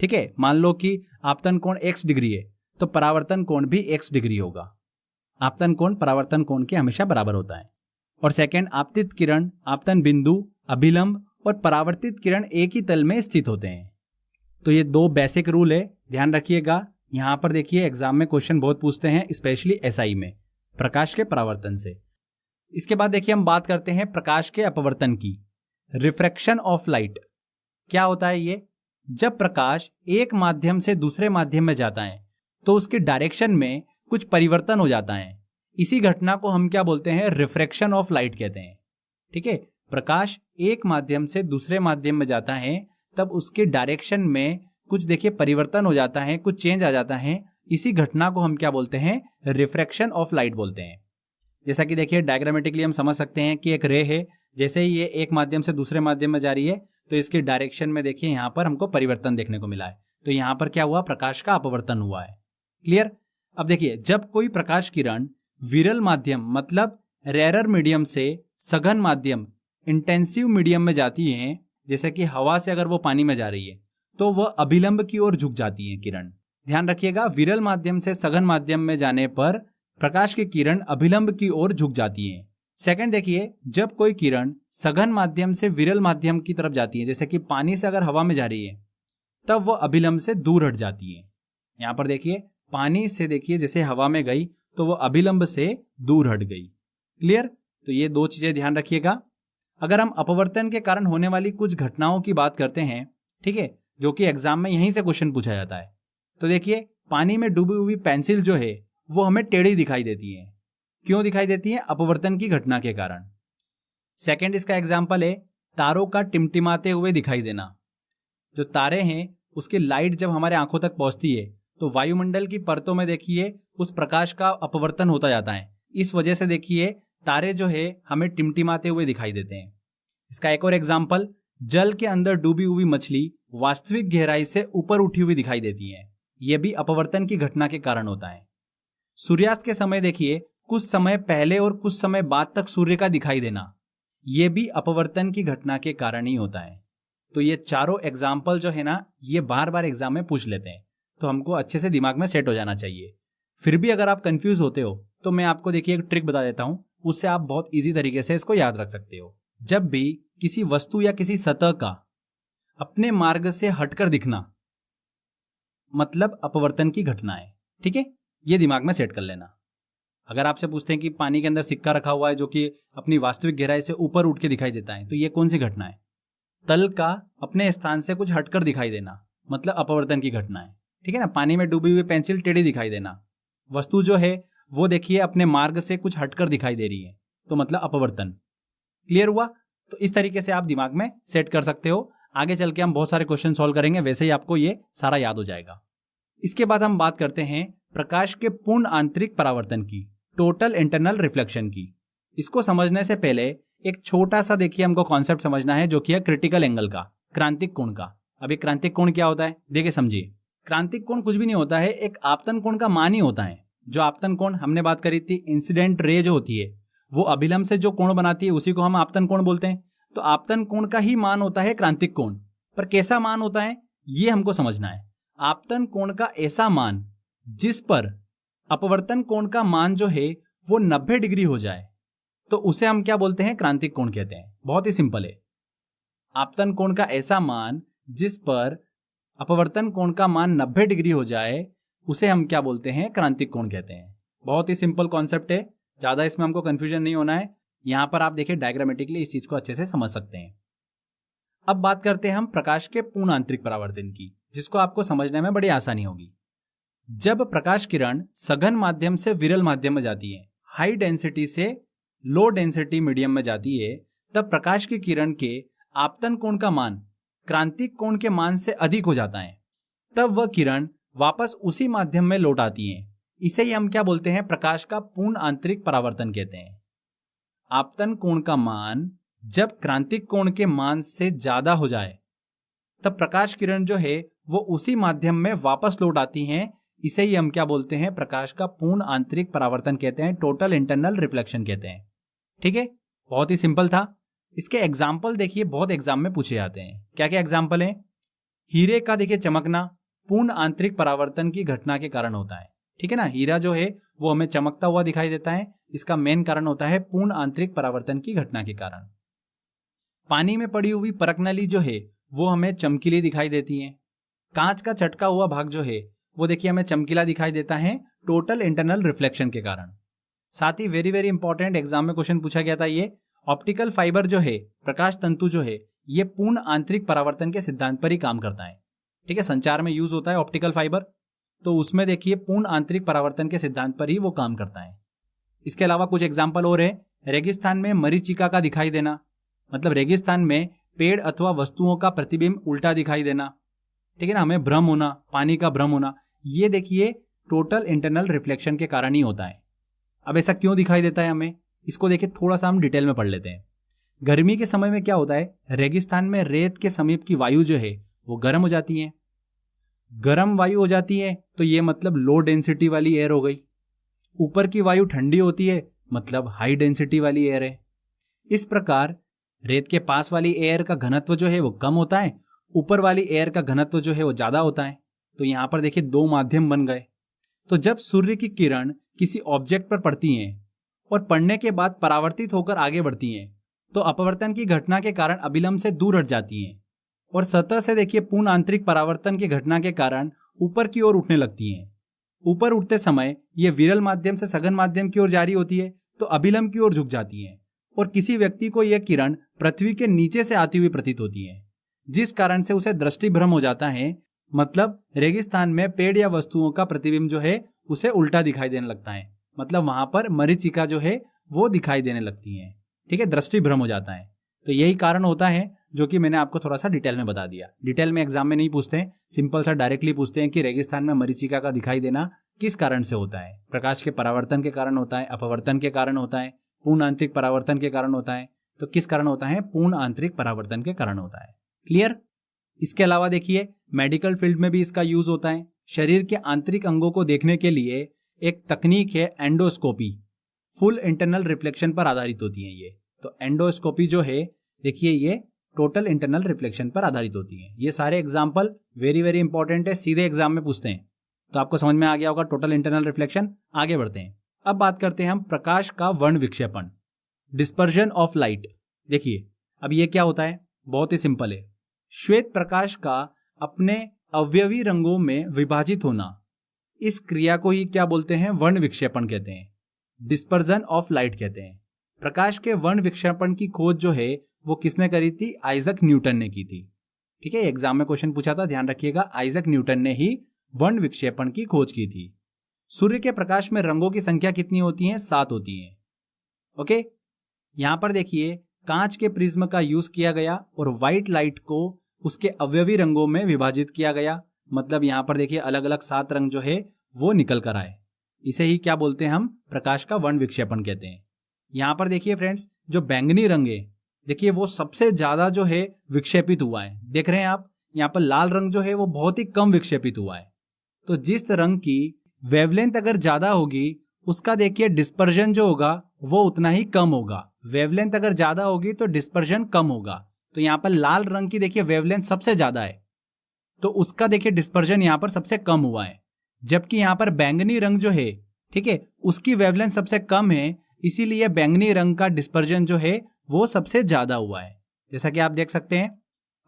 ठीक है, मान लो कि आपतन कोण x डिग्री है तो परावर्तन कोण भी x डिग्री होगा। आपतन कोण परावर्तन कोण के हमेशा बराबर होता है। और सेकंड, आपतित किरण, आपतन बिंदु, अभिलंब और परावर्तित किरण एक ही तल में स्थित होते हैं। तो ये दो बेसिक रूल है, ध्यान रखिएगा। यहां पर देखिए एग्जाम में क्वेश्चन बहुत पूछते हैं, स्पेशली एसआई में, प्रकाश के परावर्तन से। इसके बाद देखिए हम बात करते हैं प्रकाश के अपवर्तन की, रिफ्रैक्शन ऑफ लाइट। क्या होता है ये, जब प्रकाश एक माध्यम से दूसरे माध्यम में जाता है तो उसके डायरेक्शन में कुछ परिवर्तन हो जाता है। इसी घटना को हम क्या बोलते हैं, रिफ्रैक्शन ऑफ लाइट कहते हैं। ठीक है, प्रकाश एक माध्यम से दूसरे माध्यम में जाता है तब उसके डायरेक्शन में कुछ देखिए परिवर्तन हो जाता है, कुछ चेंज आ जाता है। इसी घटना को हम क्या बोलते हैं, रिफ्रैक्शन ऑफ लाइट बोलते हैं। जैसा कि देखिए डायग्रामेटिकली हम समझ सकते हैं कि एक रे है, जैसे ही ये एक माध्यम से दूसरे माध्यम में जा रही है तो इसके डायरेक्शन में देखिए यहाँ पर हमको परिवर्तन देखने को मिला है। तो यहाँ पर क्या हुआ, प्रकाश का अपवर्तन हुआ है। क्लियर। अब देखिए जब कोई प्रकाश किरण विरल माध्यम मतलब रेरर मीडियम से सघन माध्यम इंटेंसिव मीडियम में जाती है, जैसे कि हवा से अगर वो पानी में जा रही है तो वह अभिलंब की ओर झुक जाती है किरण। ध्यान रखिएगा, विरल माध्यम से सघन माध्यम में जाने पर प्रकाश की किरण अभिलंब की ओर झुक जाती है। सेकंड देखिए, जब कोई किरण सघन माध्यम से विरल माध्यम की तरफ जाती है, जैसे कि पानी से अगर हवा में जा रही है, तब वह अभिलंब से दूर हट जाती है। यहां पर देखिए पानी से देखिए जैसे हवा में गई तो वह अभिलंब से दूर हट गई। क्लियर। तो ये दो चीजें ध्यान रखिएगा। अगर हम अपवर्तन के कारण होने वाली कुछ घटनाओं की बात करते हैं, ठीक है, जो कि एग्जाम में यहीं से क्वेश्चन पूछा जाता है, तो देखिए पानी में डूबी हुई पेंसिल जो है वो हमें टेढ़ी दिखाई देती है। क्यों दिखाई देती है, अपवर्तन की घटना के कारण। सेकंड इसका एग्जाम्पल है तारों का टिमटिमाते हुए दिखाई देना। जो तारे हैं उसकी लाइट जब हमारे आंखों तक पहुंचती है तो वायुमंडल की परतों में देखिए उस प्रकाश का अपवर्तन होता जाता है। इस वजह से देखिए तारे जो है हमें टिमटिमाते हुए दिखाई देते हैं। इसका एक और एग्जाम्पल, जल के अंदर डूबी हुई मछली वास्तविक गहराई से ऊपर उठी हुई दिखाई देती है। यह भी अपवर्तन की घटना के कारण होता है। सूर्यास्त के समय देखिए कुछ समय पहले और कुछ समय बाद तक सूर्य का दिखाई देना, यह भी अपवर्तन की घटना के कारण ही होता है। तो ये चारों एग्जाम्पल जो है ना, ये बार बार एग्जाम में पूछ लेते हैं, तो हमको अच्छे से दिमाग में सेट हो जाना चाहिए। फिर भी अगर आप कंफ्यूज होते हो तो मैं आपको देखिए एक ट्रिक बता देता हूं, उससे आप बहुत इजी तरीके से इसको याद रख सकते हो। जब भी किसी वस्तु या किसी सतह का अपने मार्ग से हटकर दिखना, मतलब अपवर्तन की घटनाएं। ठीक है, ये दिमाग में सेट कर लेना। अगर आपसे पूछते हैं कि पानी के अंदर सिक्का रखा हुआ है जो कि अपनी वास्तविक गहराई से ऊपर उठ के दिखाई देता है, तो ये कौन सी घटना है? तल का अपने स्थान से कुछ हटकर दिखाई देना, मतलब अपवर्तन की घटना है। ठीक है ना, पानी में डूबी हुई पेंसिल टेढ़ी दिखाई देना, वस्तु जो है वो देखिए अपने मार्ग से कुछ हटकर दिखाई दे रही है, तो मतलब अपवर्तन। क्लियर हुआ? तो इस तरीके से आप दिमाग में सेट कर सकते हो। आगे चल के हम बहुत सारे क्वेश्चन सॉल्व करेंगे, वैसे ही आपको ये सारा याद हो जाएगा। इसके बाद हम बात करते हैं प्रकाश के पूर्ण आंतरिक परावर्तन की, टोटल इंटरनल रिफ्लेक्शन की। इसको समझने से पहले एक छोटा सा देखिए हमको कॉन्सेप्ट समझना है, जो कि है क्रिटिकल एंगल का, क्रांतिक कोण का। अभी क्रांतिक कोण क्या होता है देखिए समझिए। क्रांतिक कोण कुछ भी नहीं होता है, एक आपतन कोण का मान ही होता है। जो आपतन कोण हमने बात करी थी, इंसिडेंट रे जो होती है वो अभिलंब से जो कोण बनाती है उसी को हम आपतन कोण बोलते हैं। तो आपतन कोण का ही मान होता है क्रांतिक कोण, पर कैसा मान होता है ये हमको समझना है। आपतन कोण का ऐसा मान जिस पर अपवर्तन कोण का मान जो है वो 90 डिग्री हो जाए, तो उसे हम क्या बोलते हैं? क्रांतिक कोण कहते हैं। बहुत ही सिंपल है। आपतन कोण का ऐसा मान जिस पर अपवर्तन कोण का मान 90 डिग्री हो जाए, उसे हम क्या बोलते हैं? क्रांतिक कोण कहते हैं। बहुत ही सिंपल कॉन्सेप्ट है, ज्यादा इसमें हमको कंफ्यूजन नहीं होना है। यहां पर आप देखिए डायग्रामेटिकली इस चीज को अच्छे से समझ सकते हैं। अब बात करते हैं हम प्रकाश के पूर्ण आंतरिक परावर्तन की, जिसको आपको समझने में बड़ी आसानी होगी। जब प्रकाश किरण सघन माध्यम से विरल माध्यम में जाती है, हाई डेंसिटी से लो डेंसिटी मीडियम में जाती है, तब प्रकाश की किरण के आपतन कोण का मान क्रांतिक कोण के मान से अधिक हो जाता है। तब वह किरण वापस उसी माध्यम में लौट आती है। इसे ही हम क्या बोलते हैं? प्रकाश का पूर्ण आंतरिक परावर्तन कहते हैं। आपतन कोण का मान जब क्रांतिक कोण के मान से ज्यादा हो जाए, तब प्रकाश किरण जो है वो उसी माध्यम में वापस लौट आती हैं। इसे ही हम क्या बोलते हैं? प्रकाश का पूर्ण आंतरिक परावर्तन कहते हैं, टोटल इंटरनल रिफ्लेक्शन कहते हैं। ठीक है, बहुत ही सिंपल था। इसके एग्जाम्पल देखिए, बहुत एग्जाम में पूछे जाते हैं। क्या क्या एग्जाम्पल है? हीरे का देखिए चमकना पूर्ण आंतरिक परावर्तन की घटना के कारण होता है। ठीक है ना, हीरा जो है वो हमें चमकता हुआ दिखाई देता है, इसका मेन कारण होता है पूर्ण आंतरिक परावर्तन की घटना के कारण। पानी में पड़ी हुई परखनली जो है वो हमें चमकीली दिखाई देती है। कांच का चटका हुआ भाग जो है वो देखिए हमें चमकीला दिखाई देता है, टोटल इंटरनल रिफ्लेक्शन के कारण। साथ ही वेरी वेरी इंपॉर्टेंट, एग्जाम में क्वेश्चन पूछा गया था ये, ऑप्टिकल फाइबर जो है, प्रकाश तंतु जो है, ये पूर्ण आंतरिक परावर्तन के सिद्धांत पर ही काम करता है। ठीक है, संचार में यूज होता है ऑप्टिकल फाइबर, तो उसमें देखिए पूर्ण आंतरिक परावर्तन के सिद्धांत पर ही वो काम करता है। इसके अलावा कुछ एग्जाम्पल और है। रेगिस्तान में मरीचिका का दिखाई देना, मतलब रेगिस्तान में पेड़ अथवा वस्तुओं का प्रतिबिंब उल्टा दिखाई देना। ठीक है ना, हमें भ्रम होना, पानी का भ्रम होना, ये देखिए टोटल इंटरनल रिफ्लेक्शन के कारण ही होता है। अब ऐसा क्यों दिखाई देता है हमें, इसको देखिए थोड़ा सा हम डिटेल में पढ़ लेते हैं। गर्मी के समय में क्या होता है? रेगिस्तान में रेत के समीप की वायु जो है वो गर्म हो जाती है। गर्म वायु हो जाती है तो ये मतलब लो डेंसिटी वाली एयर हो गई। ऊपर की वायु ठंडी होती है, मतलब हाई डेंसिटी वाली एयर है। इस प्रकार रेत के पास वाली एयर का घनत्व जो है वो कम होता है, ऊपर वाली एयर का घनत्व जो है वो ज्यादा होता है। तो यहां पर देखिए दो माध्यम बन गए। तो जब सूर्य की किरण किसी ऑब्जेक्ट पर पड़ती हैं और पड़ने के बाद परावर्तित होकर आगे बढ़ती हैं, तो अपवर्तन की घटना के कारण अभिलंब से दूर हट जाती हैं और सतह से देखिए पूर्ण आंतरिक परावर्तन की घटना के कारण ऊपर की ओर उठने लगती हैं। ऊपर उठते समय ये विरल माध्यम से सघन माध्यम की ओर जारी होती है, तो अभिलंब की ओर झुक जाती हैं और किसी व्यक्ति को यह किरण पृथ्वी के नीचे से आती हुई प्रतीत होती है, जिस कारण से उसे दृष्टि भ्रम हो जाता है। मतलब रेगिस्तान में पेड़ या वस्तुओं का प्रतिबिंब जो है उसे उल्टा दिखाई देने लगता है, मतलब वहां पर मरीचिका जो है वो दिखाई देने लगती है। ठीक है, दृष्टि भ्रम हो जाता है। तो यही कारण होता है जो कि मैंने आपको थोड़ा सा डिटेल में बता दिया। डिटेल में एग्जाम में नहीं पूछते, सिंपल सा डायरेक्टली पूछते हैं कि रेगिस्तान में मरीचिका का दिखाई देना किस कारण से होता है? प्रकाश के परावर्तन के कारण होता है, अपवर्तन के कारण होता है, पूर्ण आंतरिक परावर्तन के कारण होता है। तो किस कारण होता है? पूर्ण आंतरिक परावर्तन के कारण होता है। क्लियर? इसके अलावा देखिए मेडिकल फील्ड में भी इसका यूज होता है। शरीर के आंतरिक अंगों को देखने के लिए एक तकनीक है एंडोस्कोपी, फुल इंटरनल रिफ्लेक्शन पर आधारित होती है ये। तो एंडोस्कोपी जो है देखिए ये टोटल इंटरनल रिफ्लेक्शन पर आधारित होती है। ये सारे एग्जाम्पल वेरी वेरी इंपॉर्टेंट है, सीधे एग्जाम में पूछते हैं। तो आपको समझ में आ गया होगा टोटल इंटरनल रिफ्लेक्शन। आगे बढ़ते हैं। अब बात करते हैं हम प्रकाश का वर्ण विक्षेपण, डिस्पर्जन ऑफ लाइट। देखिए अब ये क्या होता है, बहुत ही सिंपल है। श्वेत प्रकाश का अपने अवयवी रंगों में विभाजित होना, इस क्रिया को ही क्या बोलते हैं? वर्ण विक्षेपण कहते हैं, डिस्पर्जन ऑफ लाइट कहते हैं। प्रकाश के वर्ण विक्षेपण की खोज जो है वो किसने करी थी? आइजक न्यूटन ने की थी। ठीक है, एग्जाम में क्वेश्चन पूछा था, ध्यान रखिएगा, आइजक न्यूटन ने ही वर्ण विक्षेपण की खोज की थी। सूर्य के प्रकाश में रंगों की संख्या कितनी होती है? 7 होती है। ओके, यहां पर देखिए कांच के प्रिज्म का यूज किया गया और व्हाइट लाइट को उसके अवयवी रंगों में विभाजित किया गया। मतलब यहां पर देखिए अलग अलग 7 रंग जो है वो निकल कर आए। इसे ही क्या बोलते हैं हम? प्रकाश का वर्ण विक्षेपण कहते हैं। यहां पर देखिए फ्रेंड्स, जो बैंगनी रंग है देखिए वो सबसे ज्यादा जो है विक्षेपित हुआ है। देख रहे हैं आप, यहाँ पर लाल रंग जो है वो बहुत ही कम विक्षेपित हुआ है। तो जिस रंग की वेवलेंथ अगर ज्यादा होगी उसका देखिए डिस्पर्जन जो होगा वो उतना ही कम होगा। वेवलेंथ अगर ज्यादा होगी तो डिस्पर्जन कम होगा। तो यहाँ पर लाल रंग की देखिए वेवलेंथ सबसे ज्यादा है, तो उसका देखिए डिस्पर्जन यहाँ पर सबसे कम हुआ है। जबकि यहाँ पर बैंगनी रंग जो है, ठीक है, उसकी वेवलेंथ सबसे कम है, इसीलिए बैंगनी रंग का डिस्पर्जन जो है वो सबसे ज्यादा हुआ है, जैसा कि आप देख सकते हैं।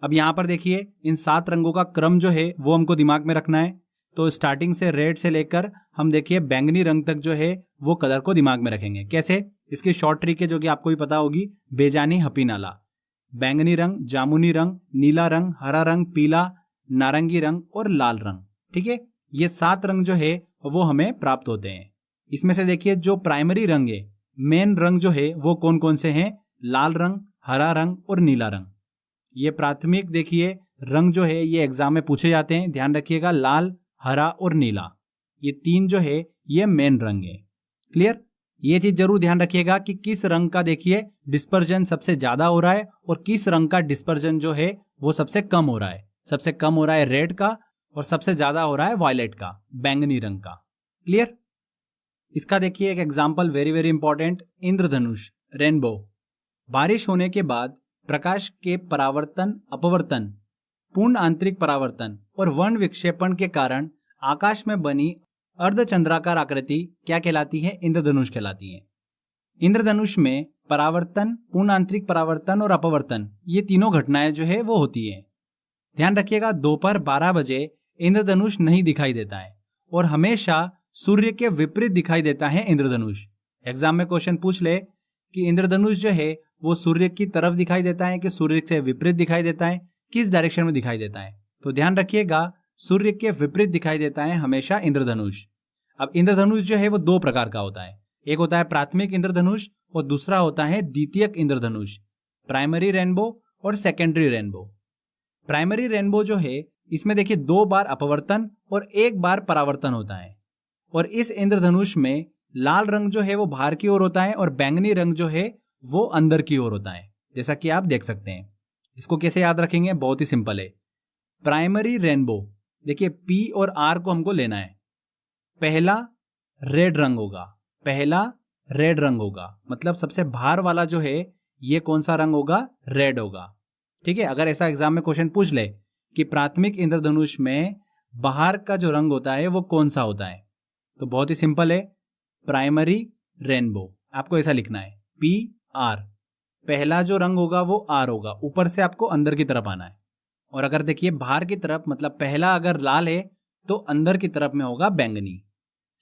अब यहाँ पर देखिए इन 7 रंगों का क्रम जो है वो हमको दिमाग में रखना है। तो स्टार्टिंग से रेड से लेकर हम देखिए बैंगनी रंग तक जो है वो कलर को दिमाग में रखेंगे। कैसे? इसकी शॉर्ट ट्रिक है जो कि आपको भी पता होगी, बेजानी हपी नाला। बैंगनी रंग, जामुनी रंग, नीला रंग, हरा रंग, पीला, नारंगी रंग और लाल रंग। ठीक है, ये 7 रंग जो है वो हमें प्राप्त होते हैं। इसमें से देखिए जो प्राइमरी रंग है, मेन रंग जो है वो कौन कौन से हैं? लाल रंग, हरा रंग और नीला रंग। ये प्राथमिक देखिए रंग जो है ये एग्जाम में पूछे जाते हैं, ध्यान रखिएगा। लाल, हरा और नीला, ये 3 जो है ये मेन रंग है। क्लियर? ये चीज जरूर ध्यान रखिएगा कि किस रंग का देखिए डिस्पर्जन सबसे ज्यादा हो रहा है और किस रंग का डिस्पर्जन जो है वो सबसे कम हो रहा है। सबसे कम हो रहा है रेड का और सबसे ज्यादा हो रहा है वायलेट का, बैंगनी रंग का। क्लियर? इसका देखिए एक एग्जाम्पल वेरी वेरी इंपॉर्टेंट, इंद्रधनुष, रेनबो। बारिश होने के बाद प्रकाश के परावर्तन, अपवर्तन, पूर्ण आंतरिक परावर्तन और वर्ण विक्षेपण के कारण आकाश में बनी अर्धचंद्राकार आकृति क्या कहलाती है? इंद्रधनुष कहलाती है। इंद्रधनुष में परावर्तन, पूर्ण आंतरिक परावर्तन और अपवर्तन, ये तीनों घटनाएं जो है वो होती है। ध्यान रखिएगा, दोपहर 12 बजे इंद्रधनुष नहीं दिखाई देता है और हमेशा सूर्य के विपरीत दिखाई देता है इंद्रधनुष। एग्जाम में क्वेश्चन पूछ ले कि इंद्रधनुष जो है वो सूर्य की तरफ दिखाई देता है कि सूर्य से विपरीत दिखाई देता है, किस डायरेक्शन में दिखाई देता है? तो ध्यान रखिएगा, सूर्य के विपरीत दिखाई देता है हमेशा इंद्रधनुष। अब इंद्रधनुष जो है वो 2 प्रकार का होता है, एक होता है प्राथमिक इंद्रधनुष और दूसरा होता है द्वितीयक इंद्रधनुष, प्राइमरी रेनबो और सेकेंडरी रेनबो। प्राइमरी रेनबो जो है इसमें देखिए 2 बार अपवर्तन और 1 बार परावर्तन होता है और इस इंद्रधनुष में लाल रंग जो है वो बाहर की ओर होता है और बैंगनी रंग जो है वो अंदर की ओर होता है, जैसा कि आप देख सकते हैं। इसको कैसे याद रखेंगे? बहुत ही सिंपल है। प्राइमरी रेनबो देखिए P और R को हमको लेना है। पहला रेड रंग होगा, पहला रेड रंग होगा, मतलब सबसे बाहर वाला जो है ये कौन सा रंग होगा? रेड होगा। ठीक है, अगर ऐसा एग्जाम में क्वेश्चन पूछ ले कि प्राथमिक इंद्रधनुष में बाहर का जो रंग होता है वो कौन सा होता है, तो बहुत ही सिंपल है, प्राइमरी रेनबो। आपको ऐसा लिखना है PR, पहला जो रंग होगा वो R होगा, ऊपर से आपको अंदर की तरफ आना है। और अगर देखिए बाहर की तरफ, मतलब पहला अगर लाल है तो अंदर की तरफ में होगा बैंगनी।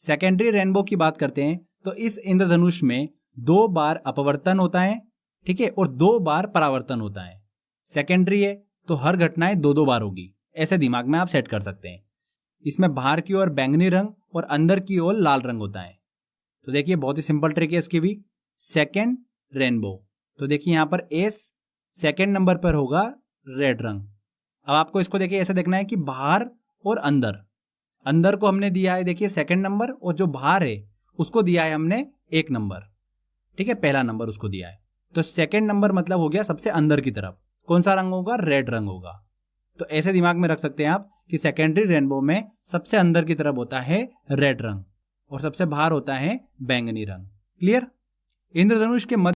सेकेंडरी रेनबो की बात करते हैं तो इस इंद्रधनुष में 2 बार अपवर्तन होता है, ठीक है, और 2 बार परावर्तन होता है। सेकेंडरी है तो हर घटनाएं 2-2 बार होगी, ऐसे दिमाग में आप सेट कर सकते हैं। इसमें बाहर की ओर बैंगनी रंग और अंदर की ओर लाल रंग होता है। तो देखिए बहुत ही सिंपल ट्रिक है इसकी भी, सेकेंड रेनबो। तो देखिए यहां पर S सेकेंड नंबर पर होगा रेड रंग। अब आपको इसको देखिए ऐसे देखना है कि बाहर और अंदर, अंदर को हमने दिया है देखिए सेकंड नंबर और जो बाहर है उसको दिया है हमने 1 नंबर, ठीक है, पहला नंबर उसको दिया है। तो सेकंड नंबर मतलब हो गया सबसे अंदर की तरफ, कौन सा रंग होगा? रेड रंग होगा। तो ऐसे दिमाग में रख सकते हैं आप कि सेकेंडरी रेनबो में सबसे अंदर की तरफ होता है रेड रंग और सबसे बाहर होता है बैंगनी रंग। क्लियर? इंद्रधनुष के मध्य